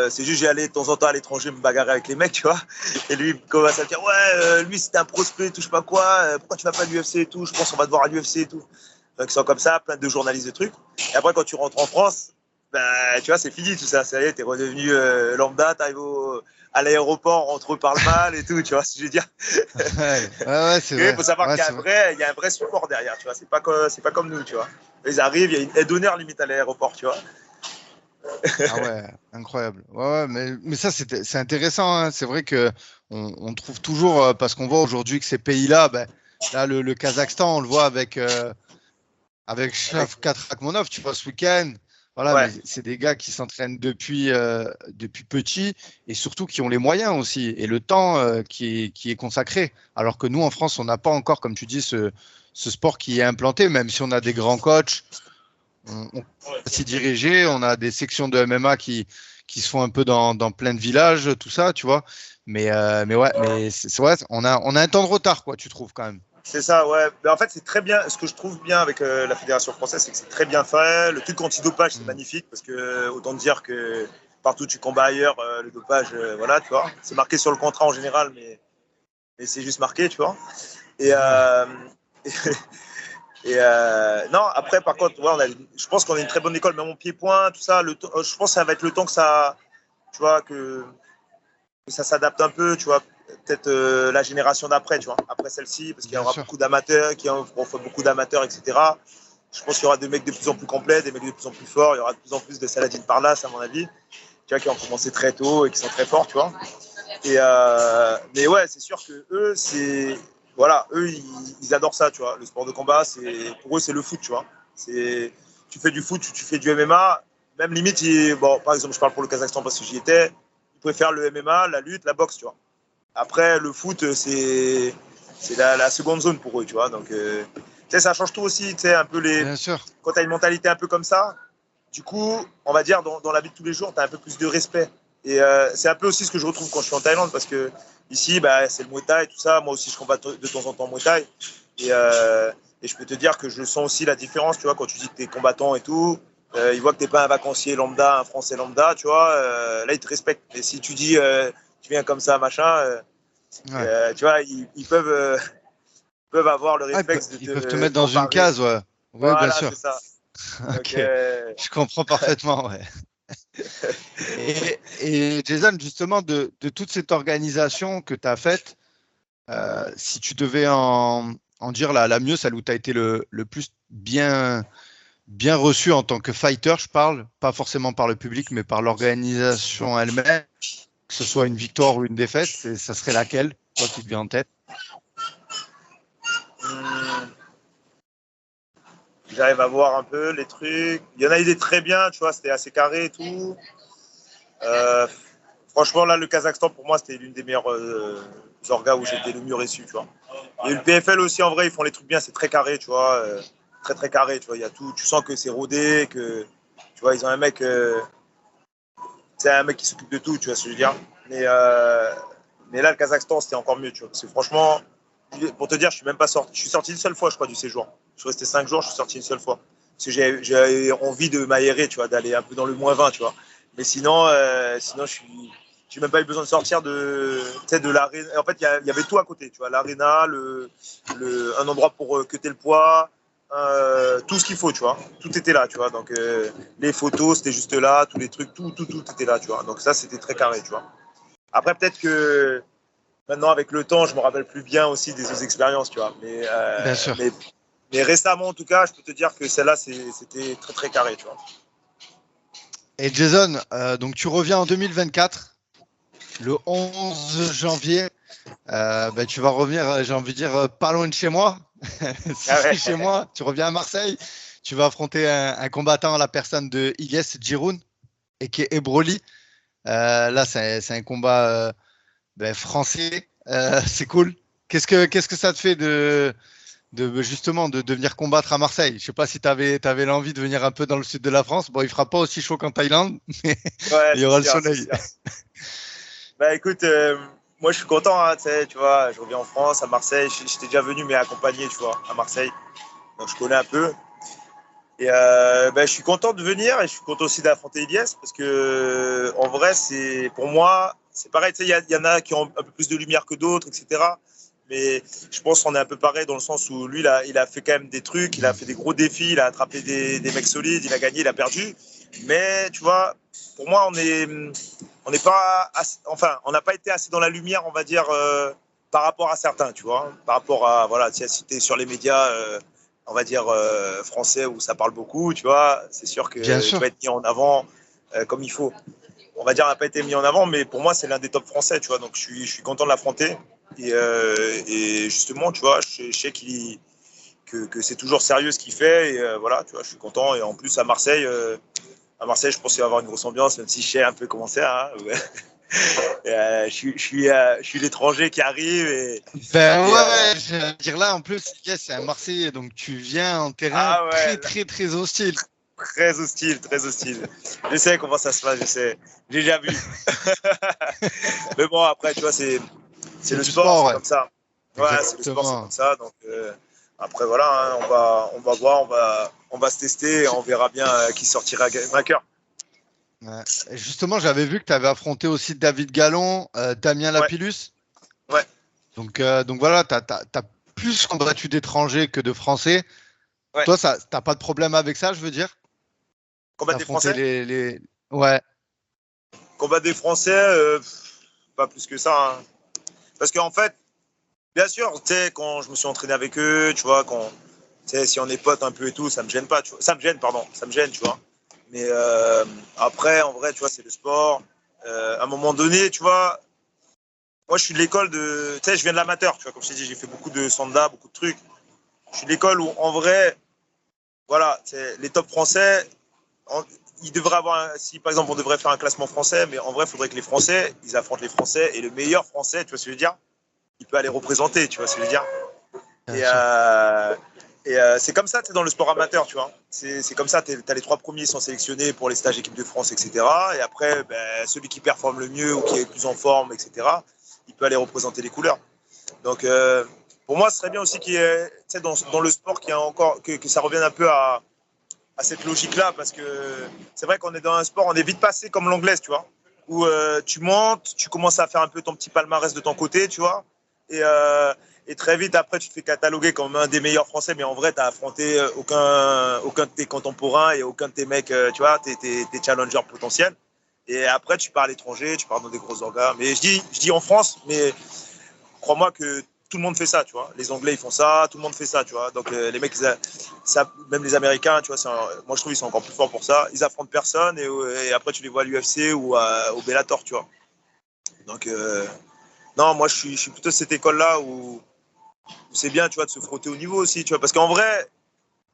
C'est juste, j'ai allé de temps en temps à l'étranger me bagarrer avec les mecs, tu vois. Et lui, il commence à me dire, ouais, lui, c'était un prospect, tout je sais pas quoi. Pourquoi tu vas pas à l'UFC et tout? Je pense qu'on va te voir à l'UFC et tout. Donc, ils sont comme ça, plein de journalistes de trucs. Et après, quand tu rentres en France, bah, tu vois, c'est fini tout ça. Ça y est, t'es redevenu lambda, t'arrives à l'aéroport, entre eux parlent mal et tout, tu vois ce que je veux dire. Ouais, c'est Il vrai. faut savoir Ouais, qu'il c'est vrai. y a un vrai support derrière, tu vois. C'est pas comme nous, tu vois. Ils arrivent, il y a une aide d'honneur limite à l'aéroport, tu vois. Ah ouais, incroyable. Ouais, mais ça, c'est intéressant, hein. C'est vrai que on trouve toujours, parce qu'on voit aujourd'hui que ces pays-là, ben, là, le Kazakhstan, on le voit avec Avec, Shavkat Rakhmonov, tu vois, ce week-end. Voilà, ouais, mais c'est des gars qui s'entraînent depuis petit et surtout qui ont les moyens aussi et le temps qui est consacré. Alors que nous, en France, on n'a pas encore, comme tu dis, ce sport qui est implanté, même si on a des grands coachs, on s'y diriger, on a des sections de MMA qui se font un peu dans plein de villages, tout ça, tu vois. Mais ouais, mais c'est vrai, on a un temps de retard, quoi, tu trouves quand même. c'est ça, ouais. Mais en fait, c'est très bien. Ce que je trouve bien avec la Fédération française, c'est que c'est très bien fait. Le truc anti-dopage, c'est Mm. magnifique parce que, autant dire que partout où tu combats ailleurs, le dopage, voilà, tu vois. C'est marqué sur le contrat en général, mais c'est juste marqué, tu vois. Et, Ouais. non, après, par contre, ouais, je pense qu'on a une très bonne école, mais mon pied-point, tout ça, je pense que ça va être le temps que ça, tu vois, que ça s'adapte un peu, tu vois, peut-être la génération d'après, tu vois, après celle-ci, parce qu'il y Bien aura sûr. beaucoup d'amateurs, beaucoup d'amateurs, etc. Je pense qu'il y aura des mecs de plus en plus complets, des mecs de plus en plus forts, il y aura de plus en plus de Saladin Parnasse, à mon avis, tu vois, qui ont commencé très tôt et qui sont très forts, tu vois. Mais ouais, c'est sûr que eux, voilà, eux, ils adorent ça, tu vois. Le sport de combat, pour eux, c'est le foot, tu vois. Tu fais du foot, tu fais du MMA, même limite, bon, par exemple, je parle pour le Kazakhstan parce que j'y étais, ils préfèrent le MMA, la lutte, la boxe, tu vois. Après, le foot, c'est la seconde zone pour eux, tu vois. Donc, tu sais, ça change tout aussi, tu sais, un peu Bien sûr. quand tu as une mentalité un peu comme ça, du coup, on va dire, dans la vie de tous les jours, tu as un peu plus de respect. Et c'est un peu aussi ce que je retrouve quand je suis en Thaïlande, parce que ici, bah, c'est le Muay Thai, tout ça. Moi aussi, je combats de temps en temps Muay Thai. Et Et je peux te dire que je sens aussi la différence, tu vois, quand tu dis que tu es combattant et tout. Ils voient que tu n'es pas un vacancier lambda, un Français lambda, tu vois. Là, ils te respectent. Et si tu dis, tu viens comme ça, machin, tu vois, ils peuvent avoir le réflexe de ils peuvent te mettre dans une comparer. case, ouais. Oui, bien Voilà, sûr. c'est ça. Donc, Ok, je comprends parfaitement, ouais. Et Jason, justement, de toute cette organisation que tu as faite, si tu devais en dire la mieux, celle où tu as été le plus bien reçu en tant que fighter, je parle, pas forcément par le public, mais par l'organisation elle-même, que ce soit une victoire ou une défaite, ça serait laquelle, toi qui te vient en tête? j'arrive à voir un peu les trucs. Il y en a eu des très bien, tu vois, c'était assez carré et tout. Euh, Franchement, là, le Kazakhstan, pour moi, c'était l'une des meilleures orgas où j'étais le mieux reçu, tu vois. Et le PFL aussi, en vrai, ils font les trucs bien, c'est très carré, tu vois. Très, très carré, tu vois. Il y a tout, tu sens que c'est rodé, que, tu vois, ils ont un mec, c'est un mec qui s'occupe de tout, tu vois ce que je veux dire. Mais là, le Kazakhstan, c'était encore mieux, tu vois. Parce que franchement, pour te dire, je suis même pas sorti. Je suis sorti une seule fois, je crois, du séjour. Je suis resté 5 jours, je suis sorti une seule fois. Parce que j'ai envie de m'aérer, tu vois, d'aller un peu dans le -20, tu vois. Mais sinon j'ai même pas eu besoin de sortir de l'aréna. En fait, il y avait tout à côté, tu vois, l'aréna, un endroit pour cutter le poids, tout ce qu'il faut, tu vois. Tout était là, tu vois. Donc, les photos, c'était juste là, tous les trucs, tout était là, tu vois. Donc, ça, c'était très carré, tu vois. Après, peut-être que maintenant, avec le temps, je me rappelle plus bien aussi des autres expériences, tu vois. Bien sûr. Mais récemment, en tout cas, je peux te dire que celle-là, c'était très, très carré, tu vois. Et Jason, donc tu reviens en 2024, le 11 janvier. Tu vas revenir, j'ai envie de dire, pas loin de chez moi. Si Ah c'est ouais. chez moi, tu reviens à Marseille. Tu vas affronter un combattant à la personne de Ilyes Djiroun et qui est Broly. Là, c'est un combat français. C'est cool. Qu'est-ce que ça te fait justement de venir combattre à Marseille? Je sais pas si tu avais l'envie de venir un peu dans le sud de la France. Bon, il fera pas aussi chaud qu'en Thaïlande, mais Ouais, il y c'est aura le sûr, c'est soleil. sûr. Bah écoute, moi je suis content, hein, tu vois, je reviens en France, à Marseille. J'étais déjà venu, mais accompagné, tu vois, à Marseille. Donc je connais un peu. Et je suis content de venir et je suis content aussi d'affronter Ilyes parce que en vrai, pour moi, c'est pareil. Tu sais, il y en a qui ont un peu plus de lumière que d'autres, etc. Mais je pense qu'on est un peu pareil dans le sens où lui, il a fait quand même des trucs, il a fait des gros défis, il a attrapé des mecs solides, il a gagné, il a perdu. Mais tu vois, pour moi, on n'est pas, enfin, on n'a pas été assez dans la lumière, on va dire, par rapport à certains, tu vois, par rapport à, voilà, si tu es sur les médias. On va dire, français où ça parle beaucoup, tu vois, c'est sûr Bien qu'il sûr. doit être mis en avant comme il faut. On va dire, il n'a pas été mis en avant, mais pour moi, c'est l'un des top français, tu vois, donc je suis content de l'affronter. Et justement, tu vois, je sais que c'est toujours sérieux ce qu'il fait, et voilà, tu vois, je suis content. Et en plus, à Marseille, je pense qu'il va y avoir une grosse ambiance, même si je sais un peu comment c'est. Hein. Je suis l'étranger qui arrive. Ben Et, ouais, je veux dire là en plus, yes, c'est un Marseillais, donc tu viens en terrain ah très ouais, très très hostile. très hostile, très hostile. Je sais comment ça se passe, je sais. J'ai déjà vu. Mais bon, après, tu vois, c'est C'est le du sport, sport, c'est ouais. comme ça. Ouais, c'est le sport, c'est comme Exactement. ça. Donc, après, voilà, hein, on va voir, on va se tester et on verra bien qui sortira vainqueur. Ouais. Et justement, j'avais vu que tu avais affronté aussi David Gallon, Damien Ouais, Lapillus. ouais, Donc voilà, tu as plus combattu d'étrangers que de Français. ouais. Toi, t'as pas de problème avec ça, je veux dire? Combat des D'affronter Français? les... Ouais, Combat des Français, pas plus que ça. Hein. Parce qu'en fait, bien sûr, tu sais, quand je me suis entraîné avec eux, tu vois, si on est potes un peu et tout, ça me gêne pas, tu vois. Ça me gêne, pardon, ça me gêne, tu vois. Mais après, en vrai, tu vois, c'est le sport. À un moment donné, tu vois, moi, je suis de l'école de. Tu sais, je viens de l'amateur, tu vois, comme je t'ai dit, j'ai fait beaucoup de sanda, beaucoup de trucs. Je suis de l'école où, en vrai, voilà, les top français, ils devraient avoir. Si, par exemple, on devrait faire un classement français, mais en vrai, il faudrait que les Français, ils affrontent les Français et le meilleur Français, tu vois ce que je veux dire, il peut aller représenter, tu vois ce que je veux dire. bien Et, sûr. c'est comme ça, tu es dans le sport amateur, tu vois. C'est comme ça, tu as les 3 premiers qui sont sélectionnés pour les stages équipe de France, etc. Et après, celui qui performe le mieux ou qui est le plus en forme, etc., il peut aller représenter les couleurs. Donc, pour moi, ce serait bien aussi qu'il y ait, dans le sport, qu'il y ait encore, que ça revienne un peu à cette logique-là, parce que c'est vrai qu'on est dans un sport, on est vite passé comme l'anglaise, tu vois, où tu montes, tu commences à faire un peu ton petit palmarès de ton côté, tu vois, et très vite après, tu te fais cataloguer comme un des meilleurs Français, mais en vrai, tu n'as affronté aucun de tes contemporains et aucun de tes mecs, tu vois, tes challengers potentiels. Et après, tu pars à l'étranger, tu pars dans des gros orgas. Mais je dis en France, mais crois-moi que tout le monde fait ça, tu vois. Les Anglais, ils font ça, tout le monde fait ça, tu vois. Donc, les mecs, même les Américains, tu vois, moi, je trouve qu'ils sont encore plus forts pour ça. Ils affrontent personne et après, tu les vois à l'UFC ou au Bellator, tu vois. Donc, non, moi, je suis plutôt cette école-là où c'est bien, tu vois, de se frotter au niveau aussi, tu vois. Parce qu'en vrai,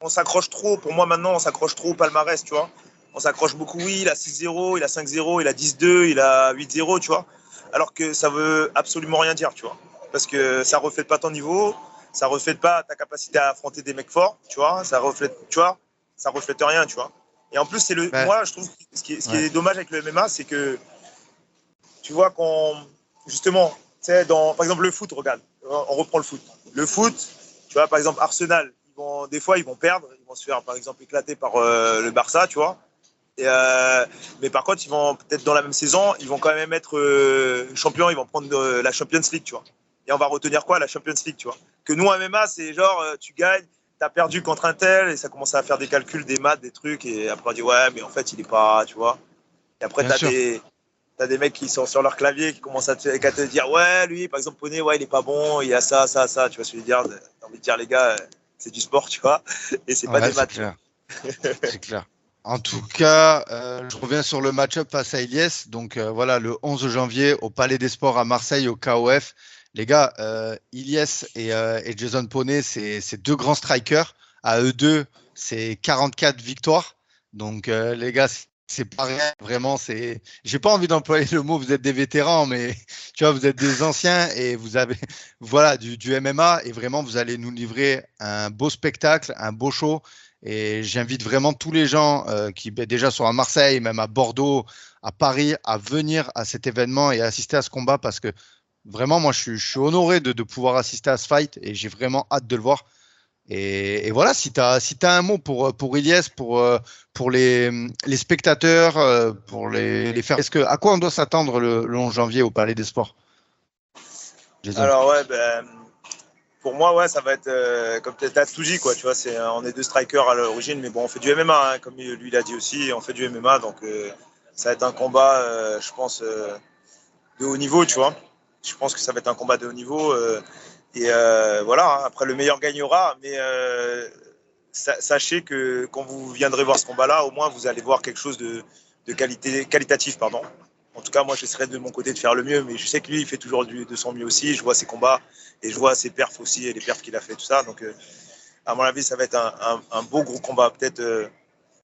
on s'accroche trop. Pour moi, maintenant, on s'accroche trop au palmarès, tu vois. On s'accroche beaucoup, oui, il a 6-0, il a 5-0, il a 10-2, il a 8-0, tu vois. Alors que ça veut absolument rien dire, tu vois. Parce que ça reflète pas ton niveau, ça reflète pas ta capacité à affronter des mecs forts, tu vois. Ça reflète, tu vois, ça reflète rien, tu vois. Et en plus, moi, je trouve ce qui est dommage avec le MMA, c'est que tu vois justement, tu sais, par exemple le foot, regarde, on reprend le foot. Le foot, tu vois, par exemple Arsenal, des fois ils vont perdre, ils vont se faire par exemple éclater par le Barça, tu vois. Mais par contre, ils vont peut-être dans la même saison, ils vont quand même être champions, ils vont prendre la Champions League, tu vois. Et on va retenir quoi, la Champions League, tu vois. Que nous, en MMA, c'est genre, tu gagnes, t'as perdu contre un tel, et ça commence à faire des calculs, des maths, des trucs, et après on dit, ouais, mais en fait, il est pas, tu vois. Et après, t'as des mecs qui sont sur leur clavier, qui commencent à te dire, ouais, lui, par exemple, Poney, ouais, il est pas bon, il y a ça, ça, ça, tu vois ce que je veux dire. T'as envie de dire, les gars, c'est du sport, tu vois, et c'est pas des maths. Clair. C'est clair. En tout cas, je reviens sur le match-up face à Ilyes. Donc voilà, le 11 janvier au Palais des Sports à Marseille, au KOF. Les gars, Ilyes et Jason Poney, c'est deux grands strikers. À eux deux, c'est 44 victoires. Donc les gars, c'est pas rien. Vraiment, c'est. J'ai pas envie d'employer le mot. Vous êtes des vétérans, mais tu vois, vous êtes des anciens et vous avez, voilà, du MMA et vraiment, vous allez nous livrer un beau spectacle, un beau show. Et j'invite vraiment tous les gens qui déjà sont à Marseille, même à Bordeaux, à Paris, à venir à cet événement et assister à ce combat parce que vraiment, moi, je suis honoré de pouvoir assister à ce fight et j'ai vraiment hâte de le voir. Et voilà, si tu as, un mot pour Ilyes, pour les spectateurs, pour les faire. À quoi on doit s'attendre le 11 janvier au Palais des Sports, Jason? Alors, ouais, pour moi, ouais, ça va être comme tu as tout dit, quoi. Tu vois, on est deux strikers à l'origine, mais bon, on fait du MMA, hein, comme lui l'a dit aussi, on fait du MMA, donc ça va être un combat, je pense, de haut niveau, tu vois. Je pense que ça va être un combat de haut niveau. Voilà, hein, après le meilleur gagnera, mais sachez que quand vous viendrez voir ce combat-là, au moins vous allez voir quelque chose de qualitatif, pardon. En tout cas, moi, j'essaierai de mon côté de faire le mieux, mais je sais que lui, il fait toujours de son mieux aussi. Je vois ses combats et je vois ses perfs aussi et les perfs qu'il a fait, tout ça. Donc, à mon avis, ça va être un beau gros combat. Peut-être,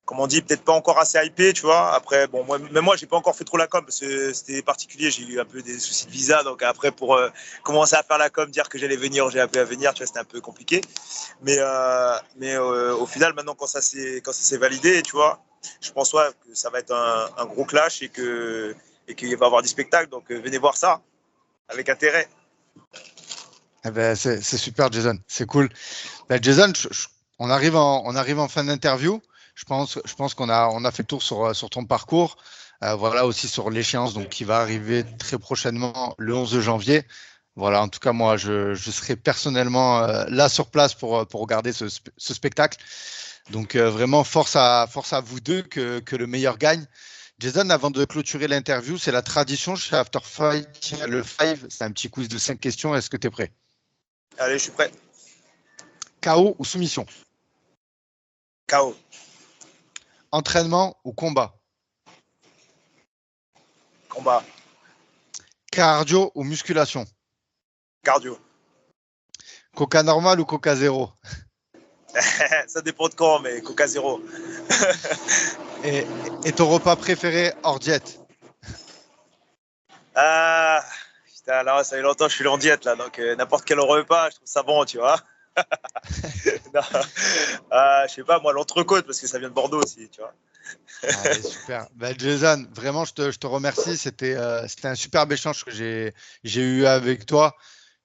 comme on dit, peut-être pas encore assez hypé, tu vois. Après, bon, même moi, j'ai pas encore fait trop la com parce que c'était particulier. J'ai eu un peu des soucis de visa. Donc, après, pour commencer à faire la com, dire que j'allais venir, j'ai appelé à venir, tu vois, c'était un peu compliqué. Mais au final, maintenant, quand ça s'est validé, tu vois, je pense ouais, que ça va être un gros clash et qu'il va y avoir du spectacle. Donc, venez voir ça avec intérêt. Eh ben, c'est super, Jason. C'est cool. Ben, Jason, on arrive en fin d'interview. Je pense qu'on a fait le tour sur ton parcours. Voilà aussi sur l'échéance donc qui va arriver très prochainement le 11 janvier. Voilà, en tout cas, moi, je serai personnellement là sur place pour regarder ce spectacle. Donc, vraiment, force à vous deux que le meilleur gagne. Jason, avant de clôturer l'interview, c'est la tradition chez After Fight, le 5. C'est un petit quiz de 5 questions. Est-ce que tu es prêt? Allez, je suis prêt. KO ou soumission? KO. Entraînement ou combat? Combat. Cardio ou musculation? Cardio. Coca normal ou Coca zéro? Ça dépend de quand, mais Coca zéro. et ton repas préféré hors diète? Ah, putain, là, ça fait longtemps que je suis en diète, là, donc n'importe quel repas, je trouve ça bon, tu vois. Je sais pas, moi, l'entrecôte, parce que ça vient de Bordeaux aussi, tu vois. Allez, super. Ben, Jason, vraiment, je te remercie. C'était un superbe échange que j'ai eu avec toi.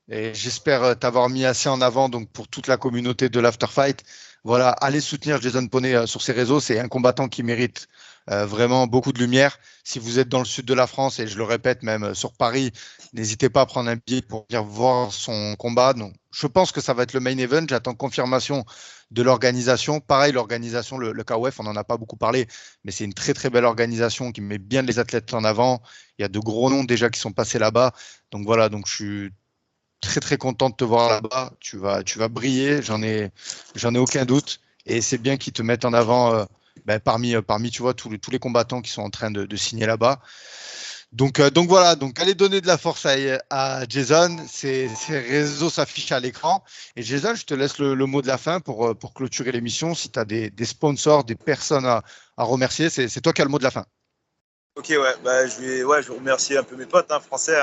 Et j'espère t'avoir mis assez en avant donc pour toute la communauté de l'Afterfight. Voilà, allez soutenir Jason Poney sur ses réseaux. C'est un combattant qui mérite vraiment beaucoup de lumière. Si vous êtes dans le sud de la France, et je le répète, même sur Paris, n'hésitez pas à prendre un billet pour venir voir son combat. Donc, je pense que ça va être le main event. J'attends confirmation de l'organisation. Pareil, l'organisation, le KOF, on n'en a pas beaucoup parlé, mais c'est une très très belle organisation qui met bien les athlètes en avant. Il y a de gros noms déjà qui sont passés là-bas. Donc voilà, donc je suis très très content de te voir là-bas. Tu vas briller, j'en ai aucun doute. Et c'est bien qu'ils te mettent en avant parmi tu vois, tous les combattants qui sont en train de signer là-bas. Donc voilà, donc allez donner de la force à Jason. Ses réseaux s'affichent à l'écran. Et Jason, je te laisse le mot de la fin pour clôturer l'émission. Si tu as des sponsors, des personnes à remercier, c'est toi qui as le mot de la fin. Ok, ouais, je vais remercier un peu mes potes français.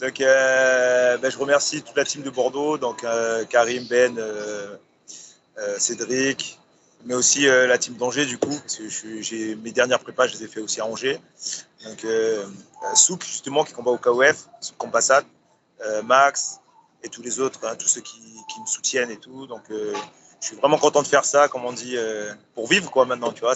Donc, je remercie toute la team de Bordeaux, donc Karim, Ben, Cédric, mais aussi la team d'Angers, du coup, parce que mes dernières prépas, je les ai fait aussi à Angers. Donc, Souk, justement, qui combat au KOF, Souk Compassat, Max et tous les autres, tous ceux qui me soutiennent et tout. Donc, je suis vraiment content de faire ça, comme on dit, pour vivre, quoi, maintenant, tu vois.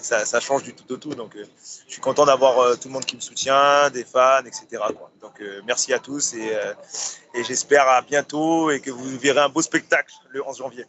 Ça change du tout au tout. Donc, je suis content d'avoir tout le monde qui me soutient, des fans, etc., quoi. Donc, merci à tous et j'espère à bientôt et que vous verrez un beau spectacle le 11 janvier.